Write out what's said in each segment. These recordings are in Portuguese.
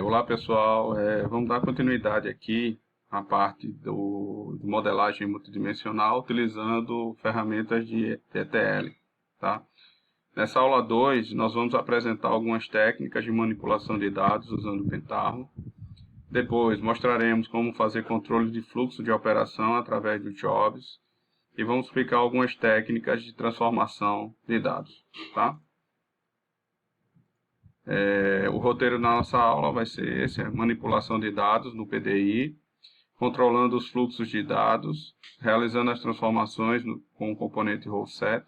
Olá pessoal, vamos dar continuidade aqui à parte de modelagem multidimensional utilizando ferramentas de ETL, tá? Nessa aula 2 nós vamos apresentar algumas técnicas de manipulação de dados usando o Pentaho. Depois mostraremos como fazer controle de fluxo de operação através do Jobs e vamos explicar algumas técnicas de transformação de dados, tá? O roteiro da nossa aula vai ser esse, manipulação de dados no PDI, controlando os fluxos de dados, realizando as transformações com o componente RowSet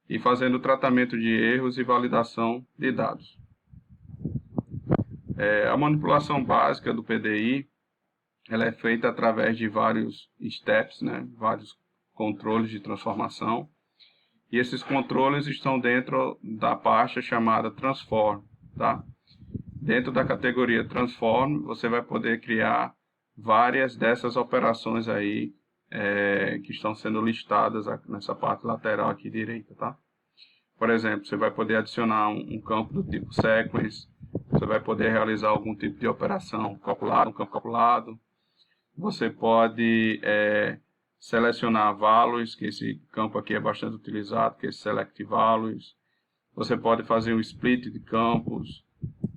e fazendo o tratamento de erros e validação de dados. A manipulação básica do PDI ela é feita através de vários steps, vários controles de transformação. E esses controles estão dentro da pasta chamada Transform, tá? Dentro da categoria Transform, você vai poder criar várias dessas operações aí que estão sendo listadas nessa parte lateral aqui direita, tá? Por exemplo, você vai poder adicionar um campo do tipo Sequence, você vai poder realizar algum tipo de operação calculada, um campo calculado. Você pode selecionar values, que esse campo aqui é bastante utilizado, que é Select Values. Você pode fazer um split de campos,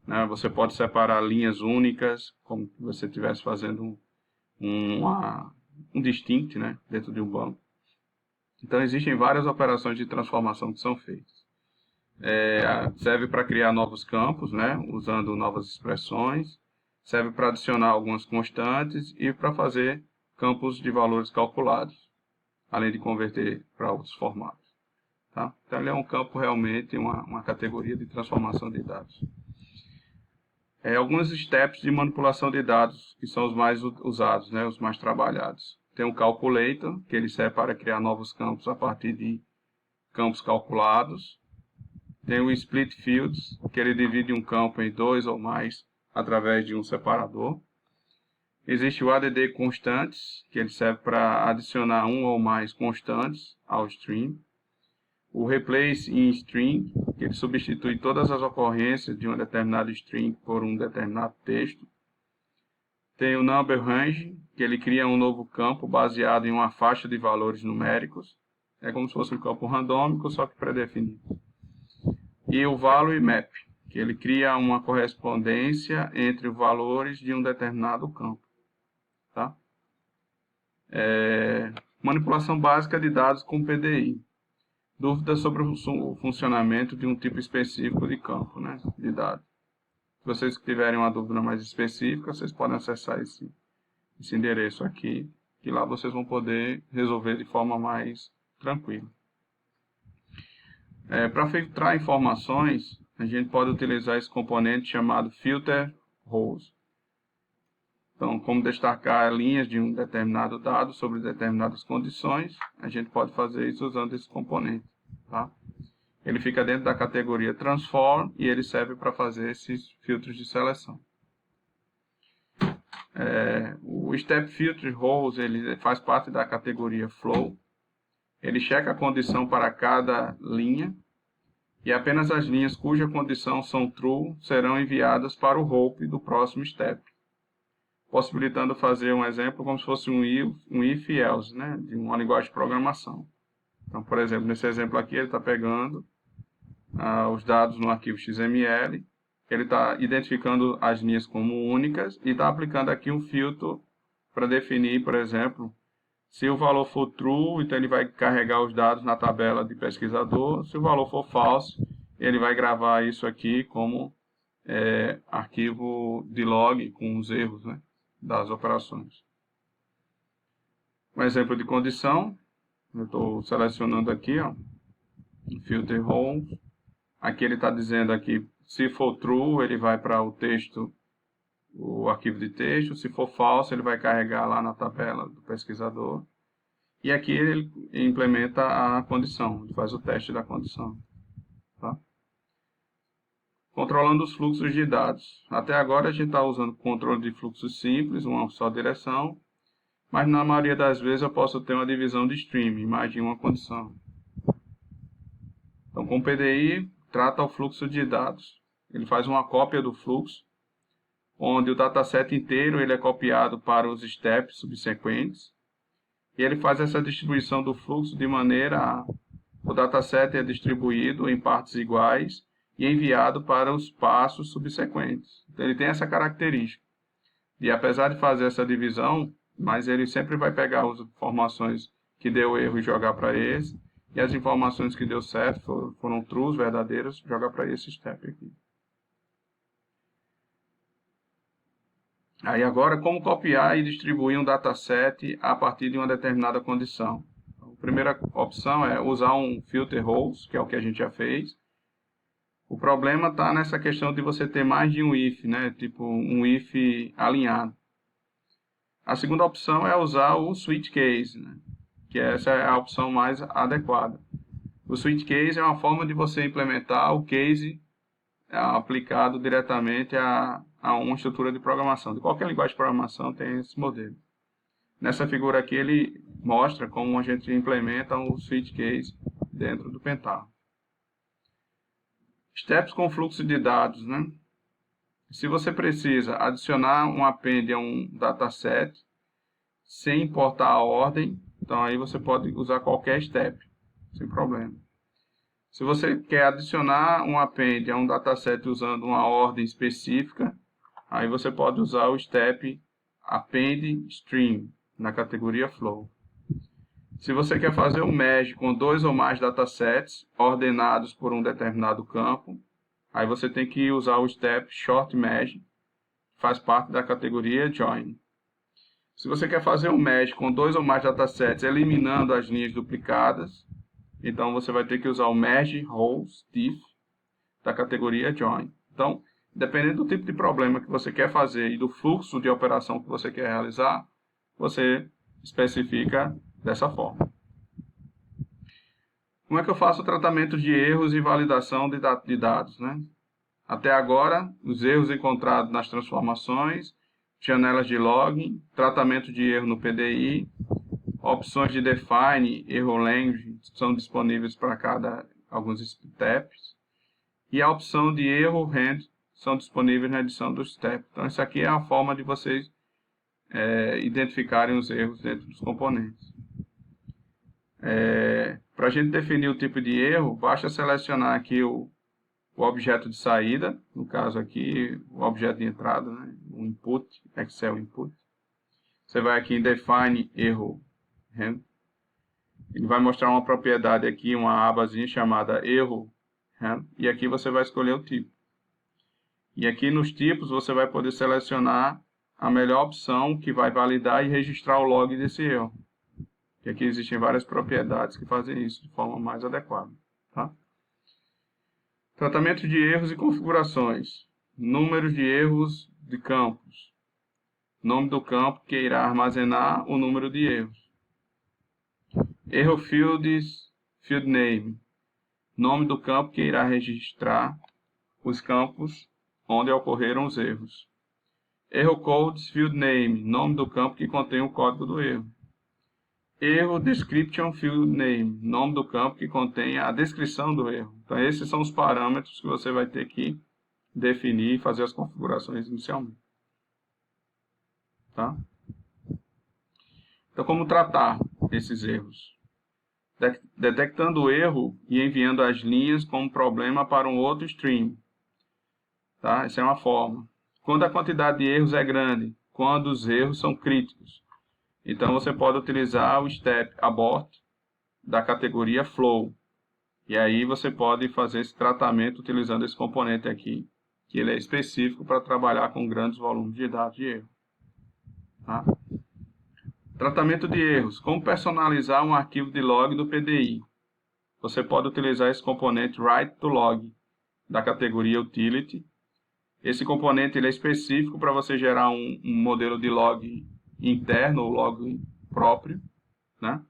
né? Você pode separar linhas únicas, como se você estivesse fazendo um distinct, né? Dentro de um banco. Então existem várias operações de transformação que são feitas. Serve para criar novos campos, né? Usando novas expressões. Serve para adicionar algumas constantes e para fazer campos de valores calculados, além de converter para outros formatos. Tá? Então ele é um campo realmente, uma categoria de transformação de dados. Alguns steps de manipulação de dados, que são os mais usados, né, os mais trabalhados. Tem o Calculator, que ele serve para criar novos campos a partir de campos calculados. Tem o Split Fields, que ele divide um campo em dois ou mais através de um separador. Existe o ADD Constantes, que ele serve para adicionar um ou mais constantes ao string. O Replace in String, que ele substitui todas as ocorrências de uma determinada string por um determinado texto. Tem o Number Range, que ele cria um novo campo baseado em uma faixa de valores numéricos. É como se fosse um campo randômico, só que pré-definido. E o Value Map, que ele cria uma correspondência entre os valores de um determinado campo. Tá? Manipulação básica de dados com PDI. Dúvidas sobre o funcionamento de um tipo específico de campo, né, de dados. Se vocês tiverem uma dúvida mais específica, vocês podem acessar esse endereço aqui, que lá vocês vão poder resolver de forma mais tranquila. Para filtrar informações, a gente pode utilizar esse componente chamado Filter Rows. Então, como destacar linhas de um determinado dado sobre determinadas condições, a gente pode fazer isso usando esse componente. Tá? Ele fica dentro da categoria Transform e ele serve para fazer esses filtros de seleção. O Step Filter Rows ele faz parte da categoria Flow. Ele checa a condição para cada linha e apenas as linhas cuja condição são True serão enviadas para o Hope do próximo Step, possibilitando fazer um exemplo como se fosse um if-else, né, de uma linguagem de programação. Então, por exemplo, nesse exemplo aqui, ele está pegando os dados no arquivo XML, ele está identificando as linhas como únicas e está aplicando aqui um filtro para definir, por exemplo, se o valor for true, então ele vai carregar os dados na tabela de pesquisador, se o valor for false, ele vai gravar isso aqui como arquivo de log com os erros, né, das operações. Um exemplo de condição, eu estou selecionando aqui, ó, Filter Rows. Aqui ele está dizendo aqui, se for true, ele vai para o texto, o arquivo de texto. Se for false, ele vai carregar lá na tabela do pesquisador. E aqui ele implementa a condição, ele faz o teste da condição. Tá? Controlando os fluxos de dados. Até agora a gente está usando controle de fluxos simples, uma só direção. Mas na maioria das vezes eu posso ter uma divisão de stream, mais de uma condição. Então com o PDI, trata o fluxo de dados. Ele faz uma cópia do fluxo onde o dataset inteiro ele é copiado para os steps subsequentes, e ele faz essa distribuição do fluxo de maneira a o dataset é distribuído em partes iguais e enviado para os passos subsequentes. Então, ele tem essa característica. E apesar de fazer essa divisão, mas ele sempre vai pegar as informações que deu erro e jogar para esse, e as informações que deu certo, foram trues, verdadeiras, jogar para esse step aqui. Aí agora, como copiar e distribuir um dataset a partir de uma determinada condição? A primeira opção é usar um filter rows, que é o que a gente já fez. O problema está nessa questão de você ter mais de um if, né? Tipo um if alinhado. A segunda opção é usar o switch case, né? Que essa é a opção mais adequada. O switch case é uma forma de você implementar o case aplicado diretamente a uma estrutura de programação. De qualquer linguagem de programação tem esse modelo. Nessa figura aqui ele mostra como a gente implementa o switch case dentro do Pentaho. Steps com fluxo de dados, né? Se você precisa adicionar um append a um dataset sem importar a ordem, então aí você pode usar qualquer step, sem problema. Se você quer adicionar um append a um dataset usando uma ordem específica, aí você pode usar o step append stream na categoria flow. Se você quer fazer um merge com dois ou mais datasets ordenados por um determinado campo, aí você tem que usar o step short merge, que faz parte da categoria join. Se você quer fazer um merge com dois ou mais datasets eliminando as linhas duplicadas, então você vai ter que usar o merge rows diff da categoria join. Então, dependendo do tipo de problema que você quer fazer e do fluxo de operação que você quer realizar, você especifica dessa forma. Como é que eu faço o tratamento de erros e validação de dados, né? Até agora, os erros encontrados nas transformações, janelas de login, tratamento de erro no PDI, opções de define, erro language são disponíveis para alguns steps, e a opção de erro hand são disponíveis na edição do step. Então, isso aqui é a forma de vocês identificarem os erros dentro dos componentes. Para a gente definir o tipo de erro, basta selecionar aqui o objeto de saída, no caso aqui, o objeto de entrada, né? O input, Excel input. Você vai aqui em define erro hand. Ele vai mostrar uma propriedade aqui, uma abazinha chamada erro hand, e aqui você vai escolher o tipo. E aqui nos tipos você vai poder selecionar a melhor opção que vai validar e registrar o log desse erro. E aqui existem várias propriedades que fazem isso de forma mais adequada. Tá? Tratamento de erros e configurações. Números de erros de campos. Nome do campo que irá armazenar o número de erros. Erro fields, field name. Nome do campo que irá registrar os campos onde ocorreram os erros. Erro codes, field name. Nome do campo que contém o código do erro. Erro description field name, nome do campo que contém a descrição do erro. Então, esses são os parâmetros que você vai ter que definir e fazer as configurações inicialmente. Tá? Então, como tratar esses erros? Detectando o erro e enviando as linhas como problema para um outro stream. Tá? Essa é uma forma. Quando a quantidade de erros é grande, quando os erros são críticos. Então, você pode utilizar o step abort da categoria flow. E aí você pode fazer esse tratamento utilizando esse componente aqui, que ele é específico para trabalhar com grandes volumes de dados de erro. Tá? Tratamento de erros. Como personalizar um arquivo de log do PDI? Você pode utilizar esse componente write to log da categoria utility. Esse componente ele é específico para você gerar um modelo de log interno ou log próprio, né?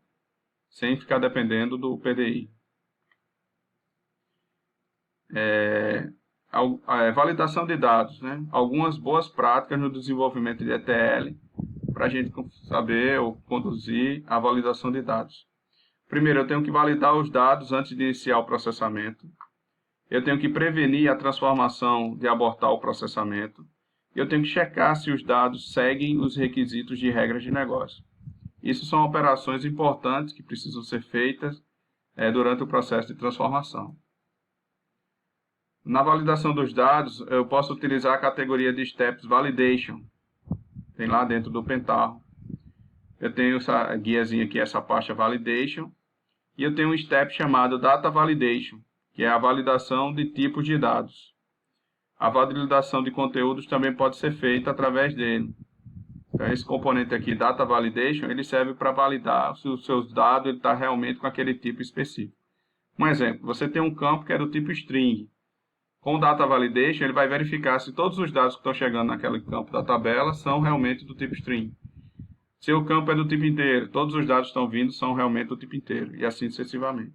Sem ficar dependendo do PDI. Validação de dados, né? Algumas boas práticas no desenvolvimento de ETL para a gente saber ou conduzir a validação de dados. Primeiro, eu tenho que validar os dados antes de iniciar o processamento. Eu tenho que prevenir a transformação de abortar o processamento. eu tenho que checar se os dados seguem os requisitos de regras de negócio. Isso são operações importantes que precisam ser feitas durante o processo de transformação. Na validação dos dados, eu posso utilizar a categoria de Steps Validation. Tem lá dentro do Pentaho. Eu tenho essa guiazinha aqui, essa pasta Validation. E eu tenho um step chamado Data Validation, que é a validação de tipos de dados. A validação de conteúdos também pode ser feita através dele. Então, esse componente aqui, Data Validation, ele serve para validar se os seus dados estão realmente com aquele tipo específico. Um exemplo, você tem um campo que é do tipo string. Com o Data Validation, ele vai verificar se todos os dados que estão chegando naquele campo da tabela são realmente do tipo string. Se o campo é do tipo inteiro, todos os dados que estão vindo são realmente do tipo inteiro, e assim sucessivamente.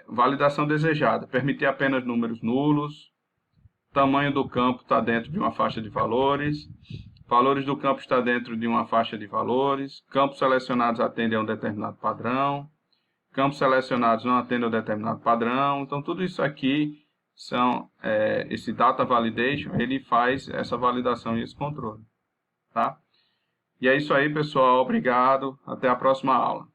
Validação desejada, permitir apenas números nulos. Tamanho do campo está dentro de uma faixa de valores. Valores do campo está dentro de uma faixa de valores. Campos selecionados atendem a um determinado padrão. Campos selecionados não atendem a um determinado padrão. Então, tudo isso aqui são esse Data Validation, ele faz essa validação e esse controle. Tá? E é isso aí, pessoal. Obrigado. Até a próxima aula.